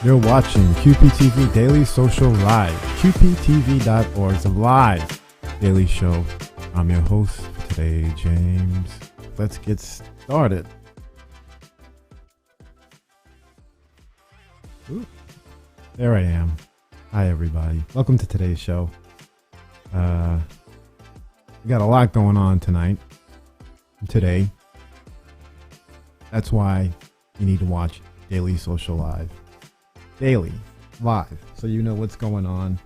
You're watching QPTV Daily Social Live, QPTV.org's live daily show. I'm your host for today, James. Let's get started. Ooh, there I am. Hi, everybody. Welcome to today's show. We got a lot going on today. That's why you need to watch Daily Social Live. Daily, live, so you know what's going on.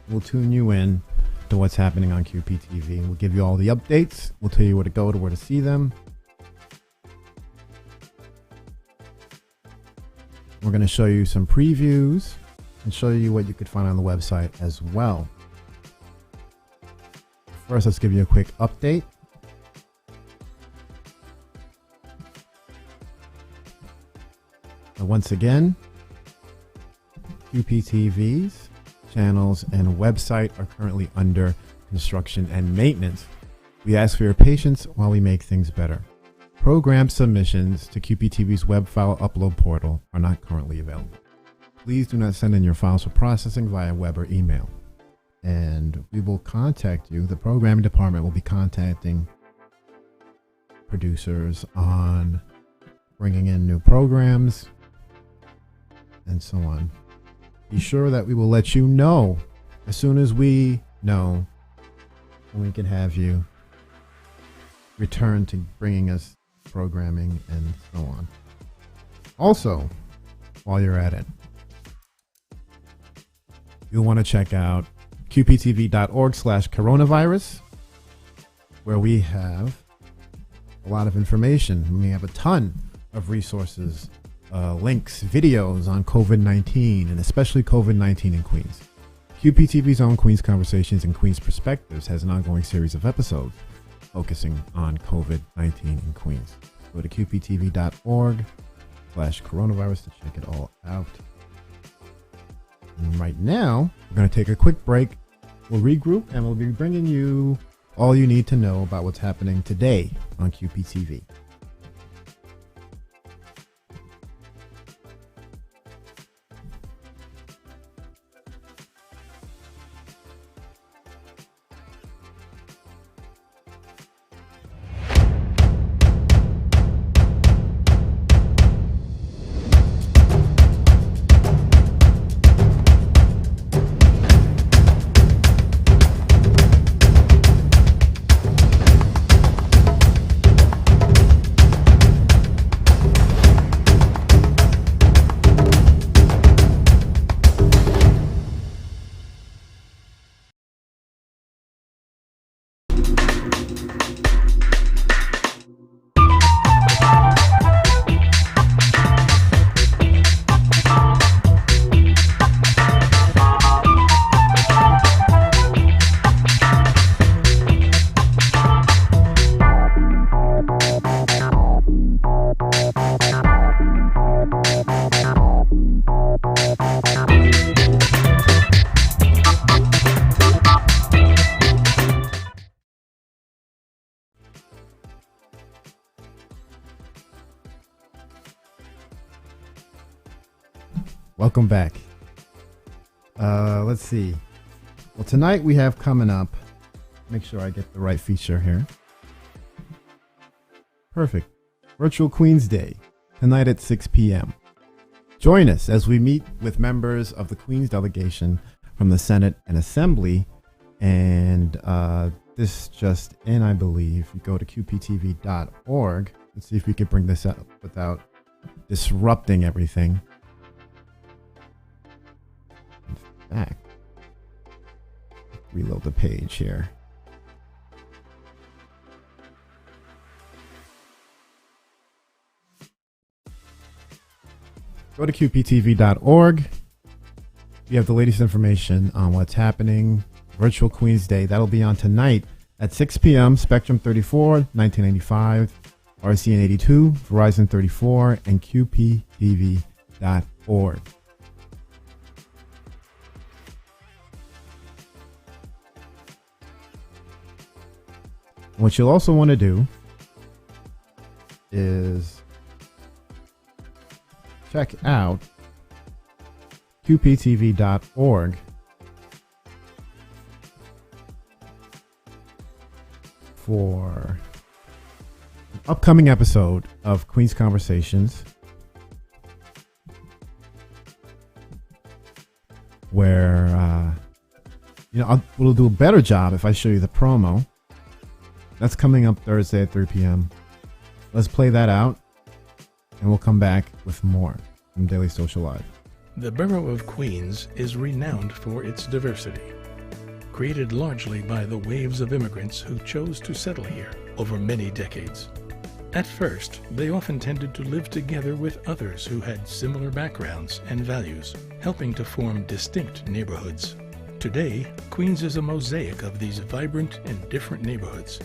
We'll tune you in to what's happening on QPTV. We'll give you all the updates. We'll tell you where to go to where to see them. We're going to show you some previews and show you what you could find on the website as well. First, let's give you a quick update. Once again, QPTV's channels and website are currently under construction and maintenance. We ask for your patience while we make things better. Program submissions to QPTV's web file upload portal are not currently available. Please do not send in your files for processing via web or email. And we will contact you. The programming department will be contacting producers on bringing in new programs and so on. Be sure that we will let you know as soon as we know, and we can have you return to bringing us programming and so on. Also, while you're at it, you'll want to check out qptv.org/coronavirus, where we have a lot of information. We have a ton of resources, links, videos on COVID-19, and especially COVID-19 in Queens. QPTV's own Queens Conversations and Queens Perspectives has an ongoing series of episodes focusing on COVID-19 in Queens. Go to qptv.org/coronavirus to check it all out. And right now, we're going to take a quick break. We'll regroup and we'll be bringing you all you need to know about what's happening today on QPTV. Welcome back. Let's see. Well, tonight we have coming up, make sure I get the right feature here. Perfect. Virtual Queen's Day, tonight at 6 p.m. Join us as we meet with members of the Queen's delegation from the Senate and Assembly. And this just in, I believe. You go to QPTV.org and see if we could bring this up without disrupting everything. In fact, reload the page here. Go to QPTV.org. You have the latest information on what's happening. Virtual Queen's Day. That'll be on tonight at 6 p.m. Spectrum 34, 1995, RCN 82, Verizon 34, and QPTV.org. What you'll also want to do is check out QPTV.org for an upcoming episode of Queen's Conversations, where we'll do a better job if I show you the promo. That's coming up Thursday at 3 p.m. Let's play that out, and we'll come back with more from Daily Social Live. The borough of Queens is renowned for its diversity, created largely by the waves of immigrants who chose to settle here over many decades. At first, they often tended to live together with others who had similar backgrounds and values, helping to form distinct neighborhoods. Today, Queens is a mosaic of these vibrant and different neighborhoods.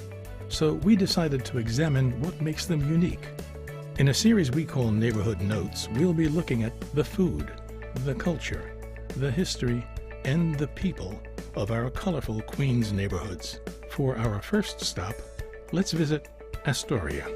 So we decided to examine what makes them unique. In a series we call Neighborhood Notes, we'll be looking at the food, the culture, the history, and the people of our colorful Queens neighborhoods. For our first stop, let's visit Astoria.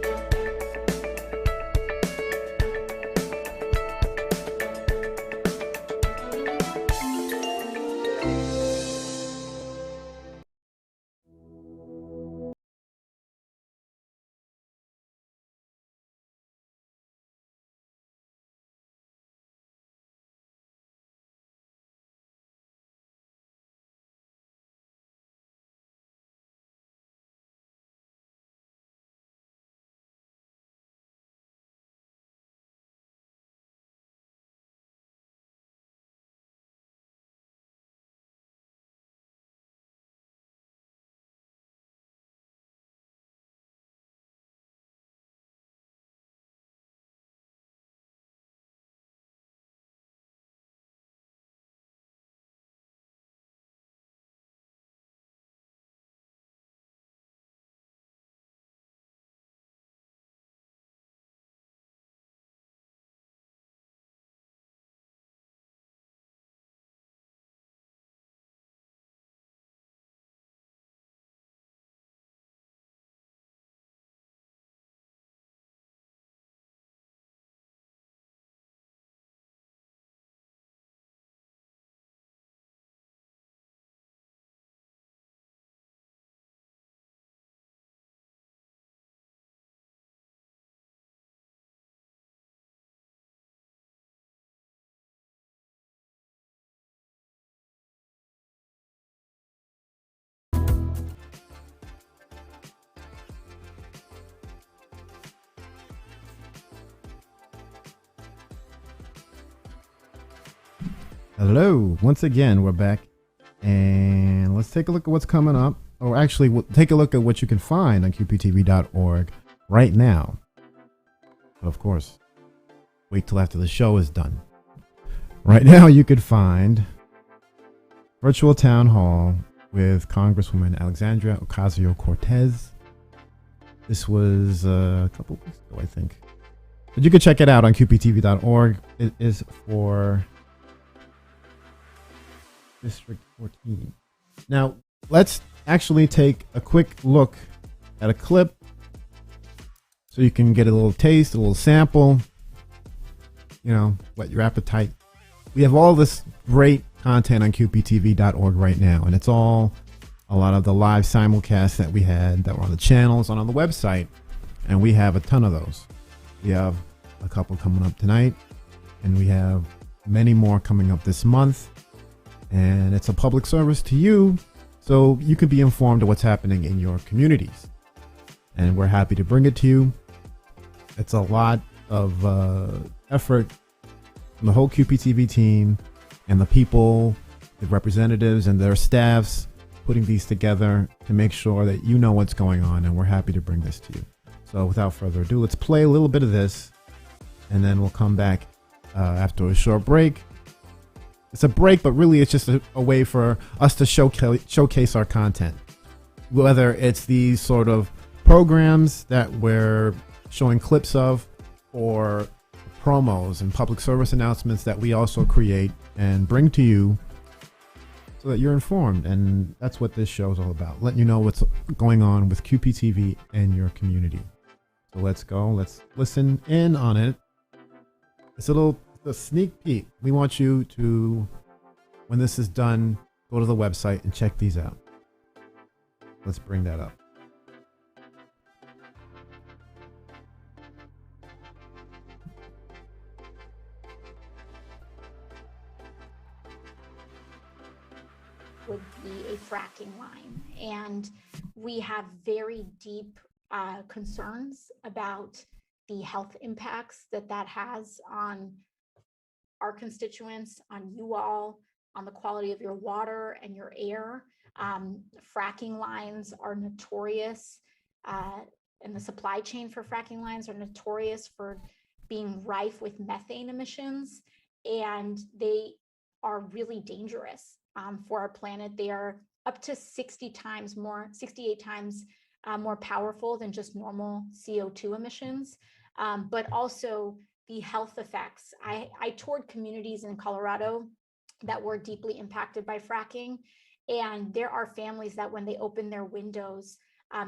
Hello, once again, we're back, and let's take a look at what's coming up. Or actually, we'll take a look at what you can find on QPTV.org right now. But of course, wait till after the show is done. Right now, you could find virtual town hall with Congresswoman Alexandria Ocasio Cortez. This was a couple weeks ago, I think. But you can check it out on QPTV.org. It is for District 14. Now, let's actually take a quick look at a clip so you can get a little taste, a little sample, whet your appetite. we have all this great content on QPTV.org right now, and it's all a lot of the live simulcasts that we had that were on the channels and on the website, and we have a ton of those. We have a couple coming up tonight, and we have many more coming up this month, and it's a public service to you so you can be informed of what's happening in your communities, and we're happy to bring it to you. It's a lot of effort from the whole QPTV team and the people, the representatives and their staffs putting these together to make sure that you know what's going on, and we're happy to bring this to you. So without further ado, let's play a little bit of this, and then we'll come back after a short break. It's a break, but really it's just a way for us to showcase our content. Whether it's these sort of programs that we're showing clips of, or promos and public service announcements that we also create and bring to you so that you're informed. And that's what this show is all about, letting you know what's going on with QPTV and your community. So let's go. Let's listen in on it. It's a sneak peek. We want you to, when this is done, go to the website and check these out. Let's bring that up. Would be a fracking line, and we have very deep concerns about the health impacts that has on our constituents, on you all, on the quality of your water and your air. Fracking lines are notorious, and the supply chain for fracking lines are notorious for being rife with methane emissions, and they are really dangerous for our planet. They are up to 68 times more powerful than just normal CO2 emissions, but also the health effects. I toured communities in Colorado that were deeply impacted by fracking, and there are families that when they open their windows,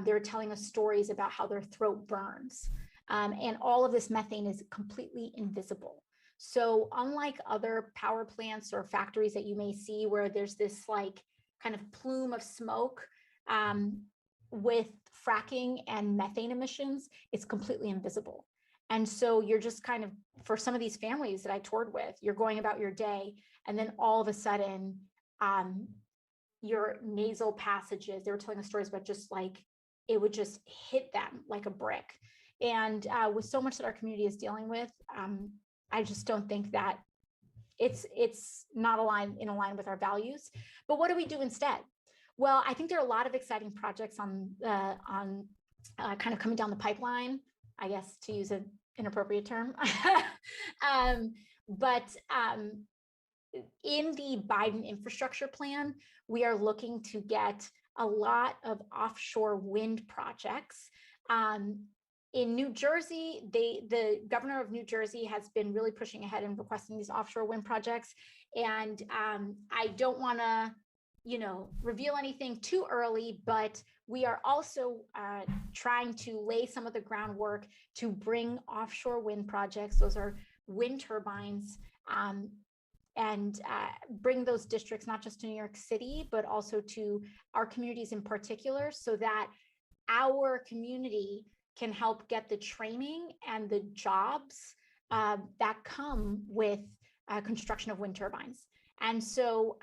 they're telling us stories about how their throat burns, and all of this methane is completely invisible. So unlike other power plants or factories that you may see where there's this like kind of plume of smoke, with fracking and methane emissions, it's completely invisible. And so you're just kind of, for some of these families that I toured with, you're going about your day, and then all of a sudden, your nasal passages, they were telling us stories about just like, it would just hit them like a brick. And with so much that our community is dealing with, I just don't think that it's not in line with our values. But what do we do instead? Well, I think there are a lot of exciting projects on kind of coming down the pipeline, I guess, to use an inappropriate term. But in the Biden infrastructure plan, we are looking to get a lot of offshore wind projects. In New Jersey, the governor of New Jersey has been really pushing ahead and requesting these offshore wind projects. And I don't want to, reveal anything too early, but we are also trying to lay some of the groundwork to bring offshore wind projects. Those are wind turbines, and bring those districts not just to New York City, but also to our communities in particular, so that our community can help get the training and the jobs that come with construction of wind turbines. And so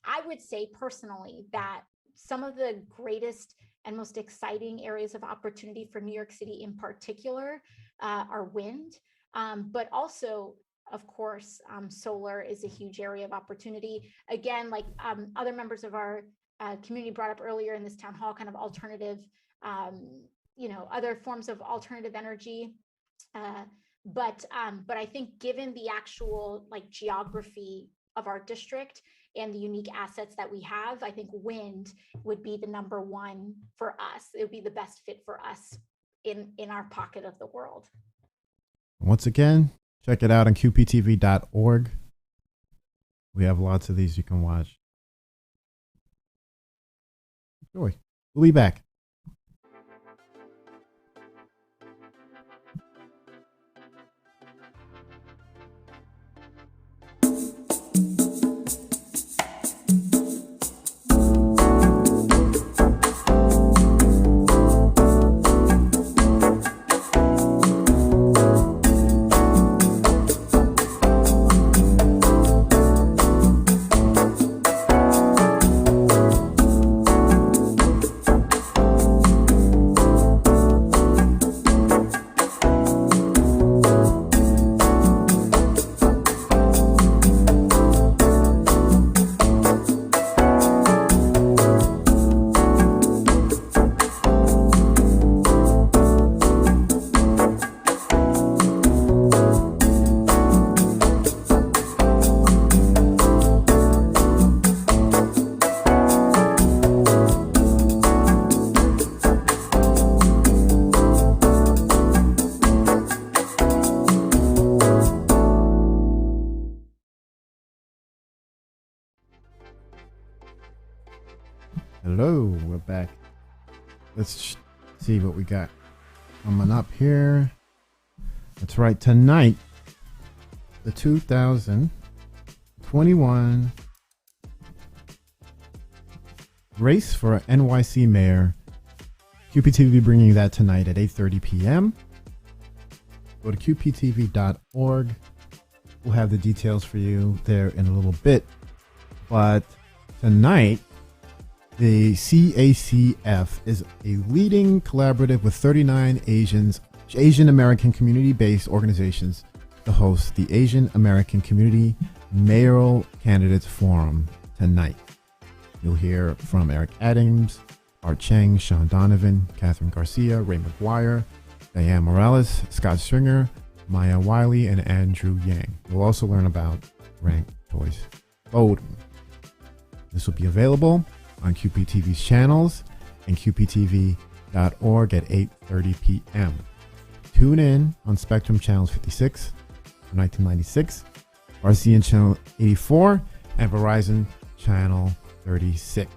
I would say personally that some of the greatest and most exciting areas of opportunity for New York City in particular are wind, but also, of course, solar is a huge area of opportunity. Again, like other members of our community brought up earlier in this town hall, kind of alternative, other forms of alternative energy. But I think given the actual like geography of our district and the unique assets that we have, I think wind would be the number one for us. It would be the best fit for us in our pocket of the world. Once again, check it out on QPTV.org. We have lots of these you can watch. Enjoy. We'll be back. Hello, we're back. Let's see what we got coming up here. That's right, tonight, the 2021 race for NYC mayor. QPTV bringing that tonight at 8:30 p.m. Go to qptv.org. We'll have the details for you there in a little bit. But tonight, the CACF is a leading collaborative with 39 Asian American community-based organizations to host the Asian American Community Mayoral Candidates Forum tonight. You'll hear from Eric Adams, Art Cheng, Sean Donovan, Catherine Garcia, Ray McGuire, Diane Morales, Scott Stringer, Maya Wiley, and Andrew Yang. You'll also learn about ranked choice voting. This will be available on QPTV's channels and qptv.org at 8:30 p.m. Tune in on Spectrum Channels 56 from 1996, RCN Channel 84, and Verizon Channel 36.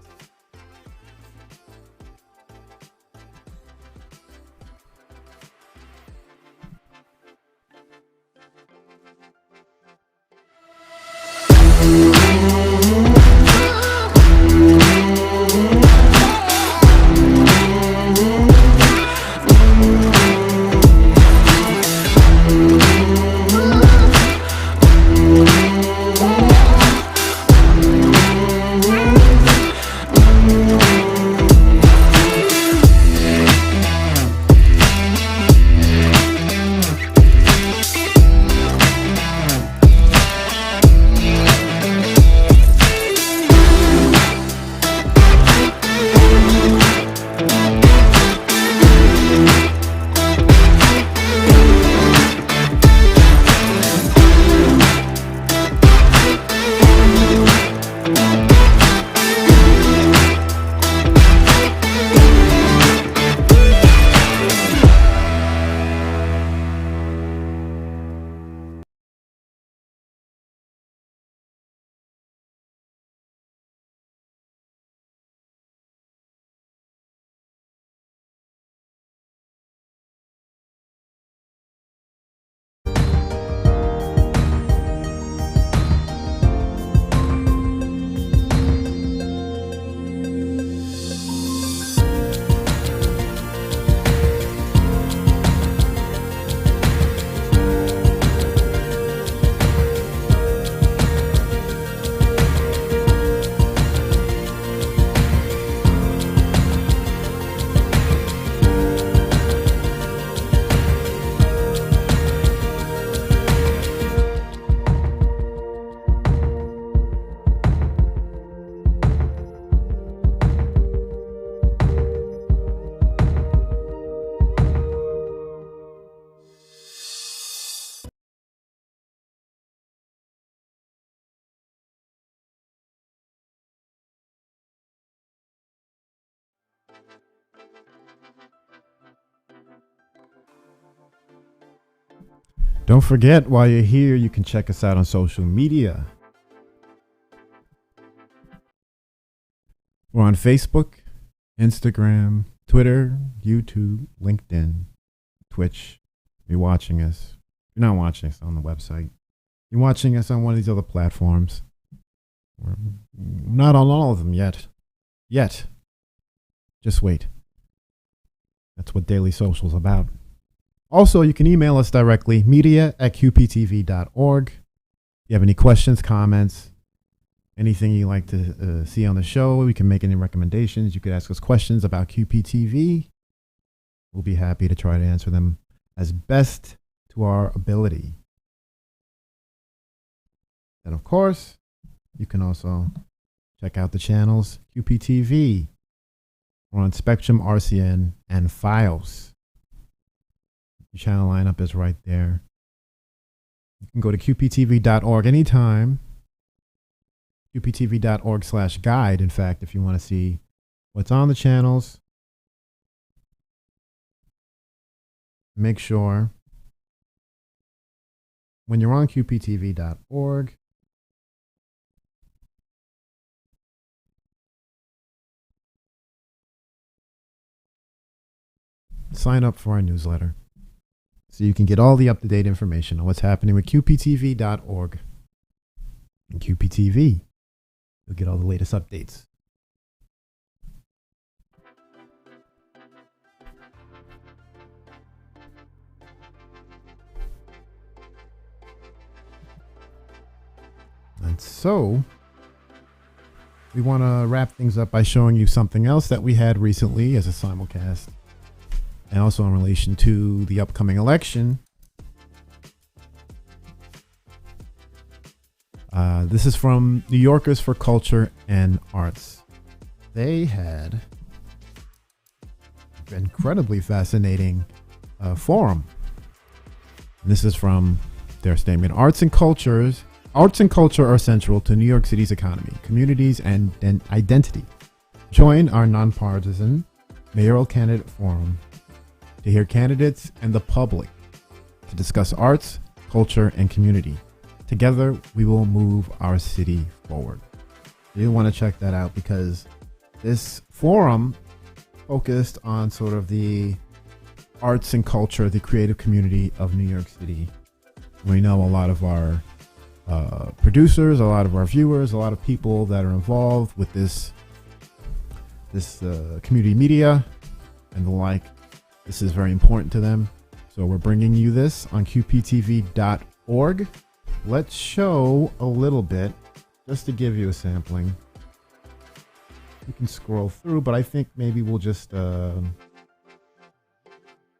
Don't forget, while you're here, you can check us out on social media. We're on Facebook, Instagram, Twitter, YouTube, LinkedIn, Twitch. You're watching us. You're not watching us on the website. You're watching us on one of these other platforms. We're not on all of them yet. Just wait. That's what Daily Social is about. Also, you can email us directly, media@qptv.org. If you have any questions, comments, anything you'd like to see on the show, we can make any recommendations. You could ask us questions about QPTV. We'll be happy to try to answer them as best to our ability. And of course, you can also check out the channels QPTV. We're on Spectrum, RCN, and Fios. The channel lineup is right there. You can go to qptv.org anytime. qptv.org/guide, in fact, if you want to see what's on the channels. Make sure when you're on qptv.org, sign up for our newsletter so you can get all the up-to-date information on what's happening with QPTV.org. And QPTV, you'll get all the latest updates. And so, we want to wrap things up by showing you something else that we had recently as a simulcast, and also in relation to the upcoming election. This is from New Yorkers for Culture and Arts. They had an incredibly fascinating forum. And this is from their statement. Arts and culture are central to New York City's economy, communities, and identity. Join our nonpartisan mayoral candidate forum to hear candidates and the public to discuss arts, culture, and community. Together, we will move our city forward. You want to check that out because this forum focused on sort of the arts and culture, the creative community of New York City. We know a lot of our producers, a lot of our viewers, a lot of people that are involved with this community media and the like. This is very important to them. So we're bringing you this on QPTV.org. Let's show a little bit just to give you a sampling. You can scroll through, but I think maybe we'll just there's a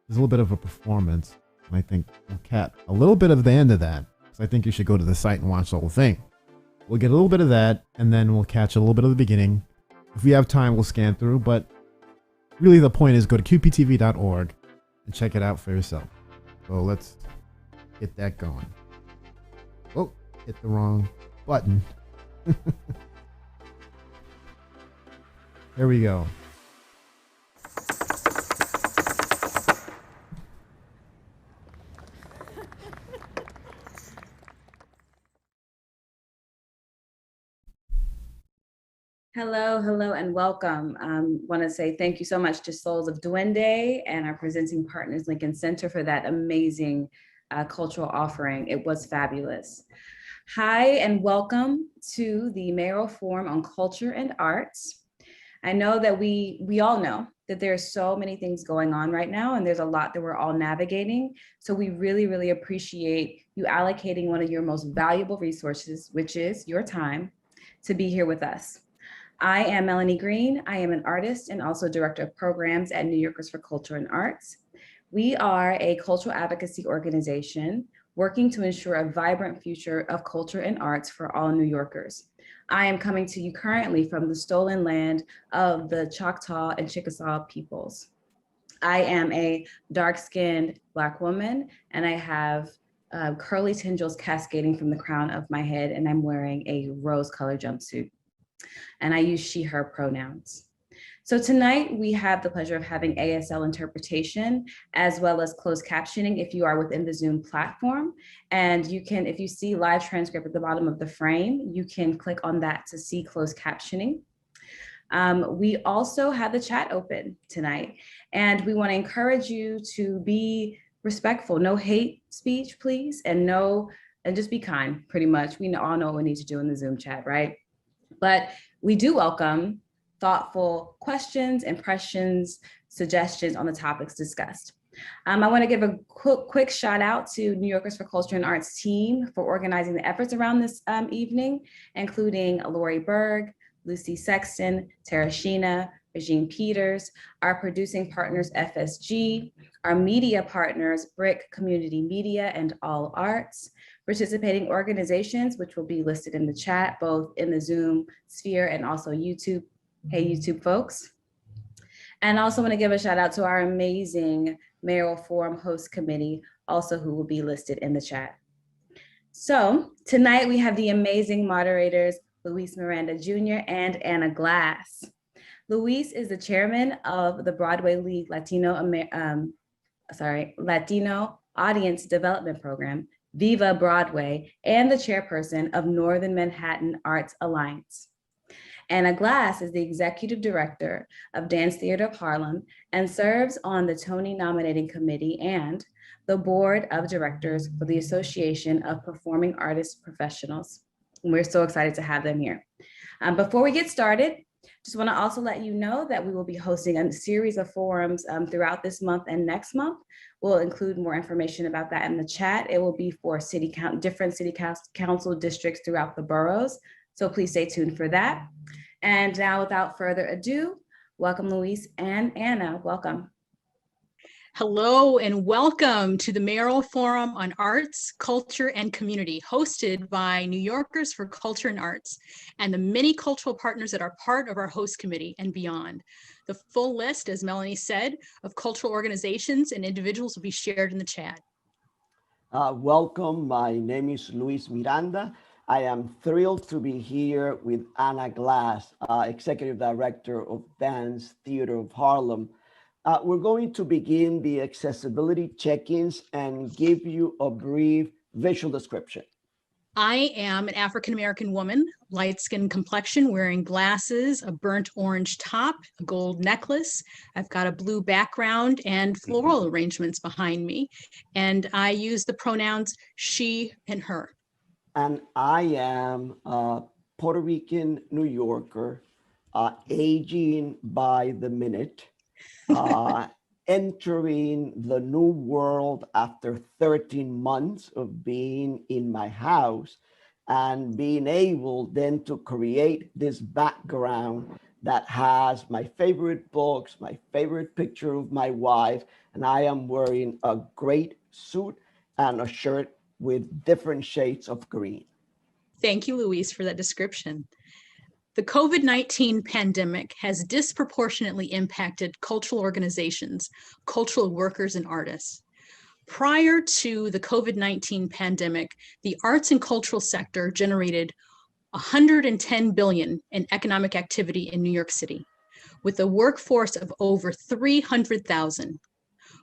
little bit of a performance. And I think we'll cat a little bit of the end of that. So I think you should go to the site and watch the whole thing. We'll get a little bit of that, and then we'll catch a little bit of the beginning. If we have time, we'll scan through, but really the point is go to QPTV.org and check it out for yourself. So let's get that going. Oh, hit the wrong button. There we go. Hello, and welcome. Want to say thank you so much to Souls of Duende and our presenting partners, Lincoln Center, for that amazing cultural offering. It was fabulous. Hi, and welcome to the Mayoral Forum on Culture and Arts. I know that we all know that there's so many things going on right now, and there's a lot that we're all navigating. So we really appreciate you allocating one of your most valuable resources, which is your time, to be here with us. I am Melanie Green. I am an artist and also director of programs at New Yorkers for Culture and Arts. We are a cultural advocacy organization working to ensure a vibrant future of culture and arts for all New Yorkers. I am coming to you currently from the stolen land of the Choctaw and Chickasaw peoples. I am a dark-skinned Black woman, and I have curly tendrils cascading from the crown of my head, and I'm wearing a rose-colored jumpsuit. And I use she, her pronouns. So tonight we have the pleasure of having ASL interpretation as well as closed captioning if you are within the Zoom platform. And you can, if you see live transcript at the bottom of the frame, you can click on that to see closed captioning. We also have the chat open tonight, and we want to encourage you to be respectful, no hate speech, please, and just be kind, pretty much. We all know what we need to do in the Zoom chat, right? But we do welcome thoughtful questions, impressions, suggestions on the topics discussed. I want to give a quick shout out to New Yorkers for Culture and Arts team for organizing the efforts around this evening, including Lori Berg, Lucy Sexton, Tara Sheena, Regine Peters, our producing partners, FSG, our media partners, Brick Community Media and All Arts, participating organizations, which will be listed in the chat, both in the Zoom sphere and also YouTube. Hey, YouTube folks. And I also want to give a shout out to our amazing Mayoral Forum Host Committee, also who will be listed in the chat. So tonight we have the amazing moderators, Luis Miranda Jr. and Anna Glass. Luis is the chairman of the Broadway League Latino Audience Development Program, Viva Broadway, and the chairperson of Northern Manhattan Arts Alliance. Anna Glass is the Executive Director of Dance Theater of Harlem and serves on the Tony Nominating Committee and the Board of Directors for the Association of Performing Artists Professionals. We're so excited to have them here. Before we get started, just want to also let you know that we will be hosting a series of forums throughout this month and next month. We'll include more information about that in the chat. It will be for different city council districts throughout the boroughs. So please stay tuned for that. And now, without further ado, welcome Luis and Anna. Welcome. Hello and welcome to the Mayoral Forum on Arts, Culture, and Community, hosted by New Yorkers for Culture and Arts and the many cultural partners that are part of our host committee and beyond. The full list, as Melanie said, of cultural organizations and individuals will be shared in the chat. Welcome, my name is Luis Miranda. I am thrilled to be here with Anna Glass, Executive Director of Dance Theater of Harlem. We're going to begin the accessibility check-ins and give you a brief visual description. I am an African-American woman, light-skinned complexion, wearing glasses, a burnt orange top, a gold necklace. I've got a blue background and floral arrangements behind me. And I use the pronouns she and her. And I am a Puerto Rican New Yorker, aging by the minute. Entering the new world after 13 months of being in my house and being able then to create this background that has my favorite books, my favorite picture of my wife, and I am wearing a great suit and a shirt with different shades of green. Thank you, Luis, for that description. The COVID-19 pandemic has disproportionately impacted cultural organizations, cultural workers, and artists. Prior to the COVID-19 pandemic, the arts and cultural sector generated $110 billion in economic activity in New York City, with a workforce of over 300,000.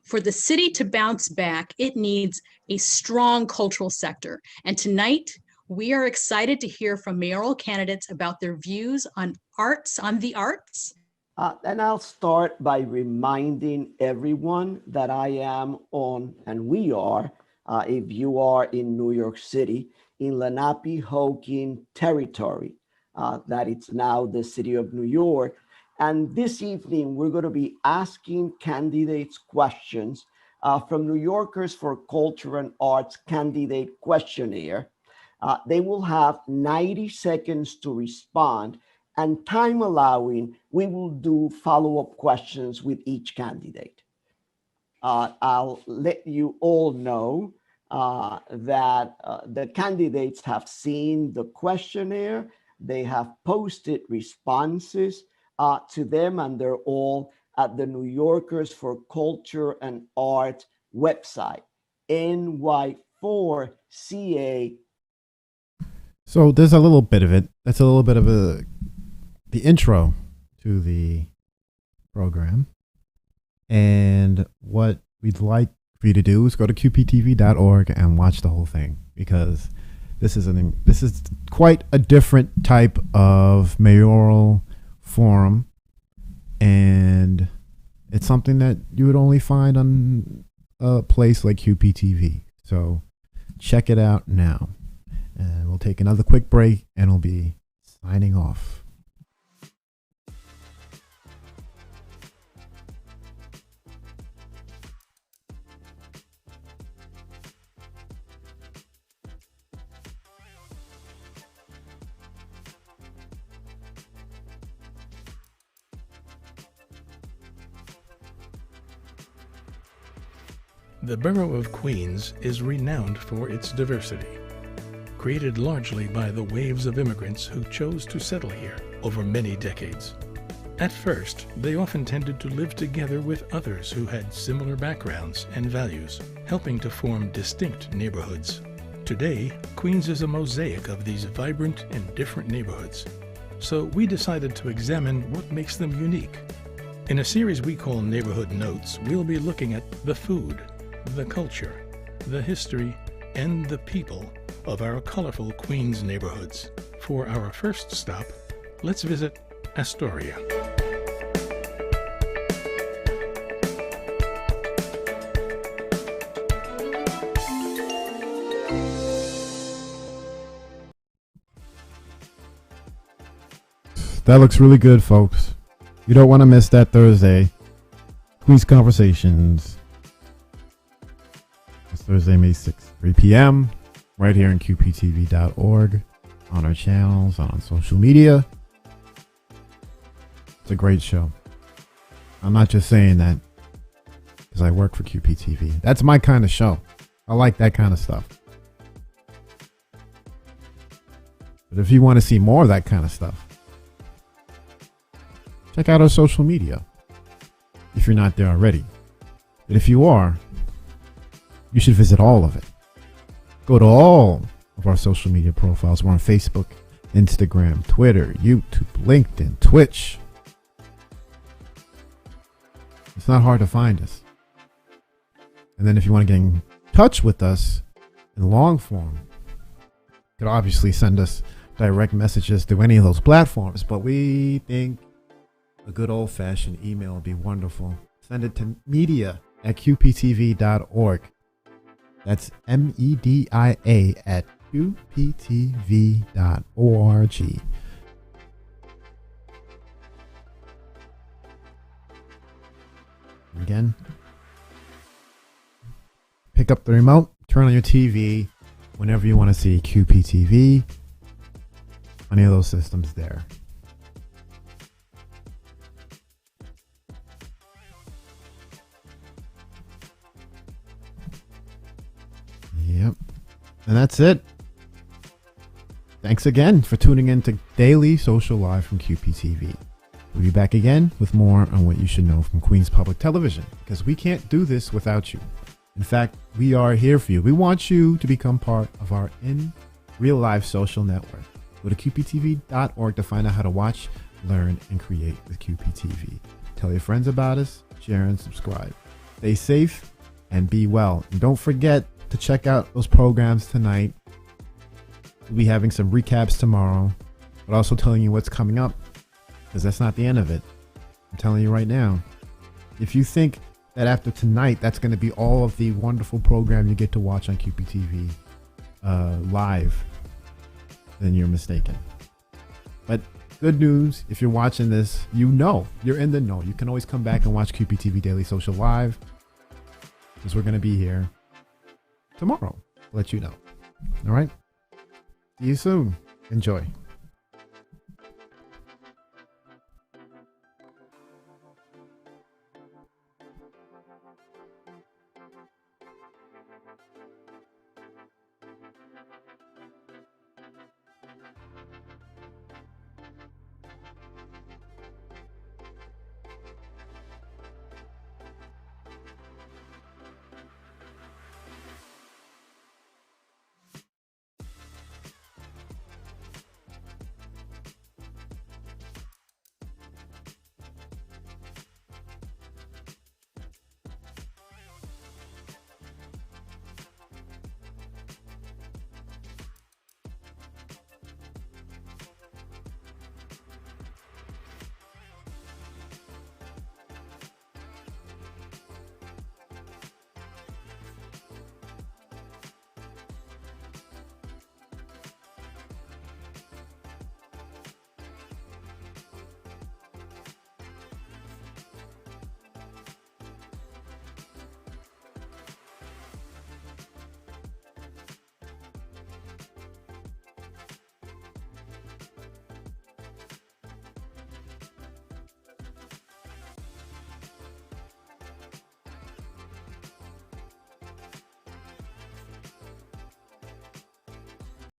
For the city to bounce back, it needs a strong cultural sector. And tonight, we are excited to hear from mayoral candidates about their views on the arts. And I'll start by reminding everyone that I am on, and we are, if you are in New York City, in Lenape-Hogan territory, that it's now the city of New York. And this evening, we're going to be asking candidates questions from New Yorkers for Culture and Arts candidate questionnaire. They will have 90 seconds to respond, and time allowing, we will do follow-up questions with each candidate. I'll let you all know that the candidates have seen the questionnaire. They have posted responses to them, and they're all at the New Yorkers for Culture and Art website, ny4ca. So there's a little bit of it. That's a little bit of the intro to the program. And what we'd like for you to do is go to qptv.org and watch the whole thing, because this is quite a different type of mayoral forum, and it's something that you would only find on a place like QPTV. So check it out now. And we'll take another quick break and we'll be signing off. The borough of Queens is renowned for its diversity, created largely by the waves of immigrants who chose to settle here over many decades. At first, they often tended to live together with others who had similar backgrounds and values, helping to form distinct neighborhoods. Today, Queens is a mosaic of these vibrant and different neighborhoods. So we decided to examine what makes them unique. In a series we call Neighborhood Notes, we'll be looking at the food, the culture, the history, and the people of our colorful Queens neighborhoods. For our first stop, let's visit Astoria. That looks really good, folks. You don't want to miss that Thursday. Queen's Conversations. It's Thursday, May 6th, 3 p.m. right here in QPTV.org, on our channels, on social media. It's a great show. I'm not just saying that because I work for QPTV. That's my kind of show. I like that kind of stuff. But if you want to see more of that kind of stuff, check out our social media if you're not there already. But if you are, you should visit all of it. Go to all of our social media profiles. We're on Facebook, Instagram, Twitter, YouTube, LinkedIn, Twitch. It's not hard to find us. And then if you want to get in touch with us in long form, you could obviously send us direct messages through any of those platforms. But we think a good old-fashioned email would be wonderful. Send it to media@qptv.org. That's media@qptv.org. Again, pick up the remote, turn on your TV whenever you want to see QPTV. Any of those systems there. Yep. And that's it. Thanks again for tuning in to Daily Social Live from QPTV. We'll be back again with more on what you should know from Queens Public Television, because we can't do this without you. In fact, we are here for you. We want you to become part of our in real life social network. Go to qptv.org to find out how to watch, learn, and create with QPTV. Tell your friends about us, share, and subscribe. Stay safe and be well. And don't forget to check out those programs tonight. We'll be having some recaps tomorrow, but also telling you what's coming up, because that's not the end of it. I'm telling you right now. If you think that after tonight, that's going to be all of the wonderful program you get to watch on QPTV live, then you're mistaken. But good news, if you're watching this, you know, you're in the know. You can always come back and watch QPTV Daily Social Live, because we're going to be here tomorrow. I'll let you know. All right. See you soon. Enjoy.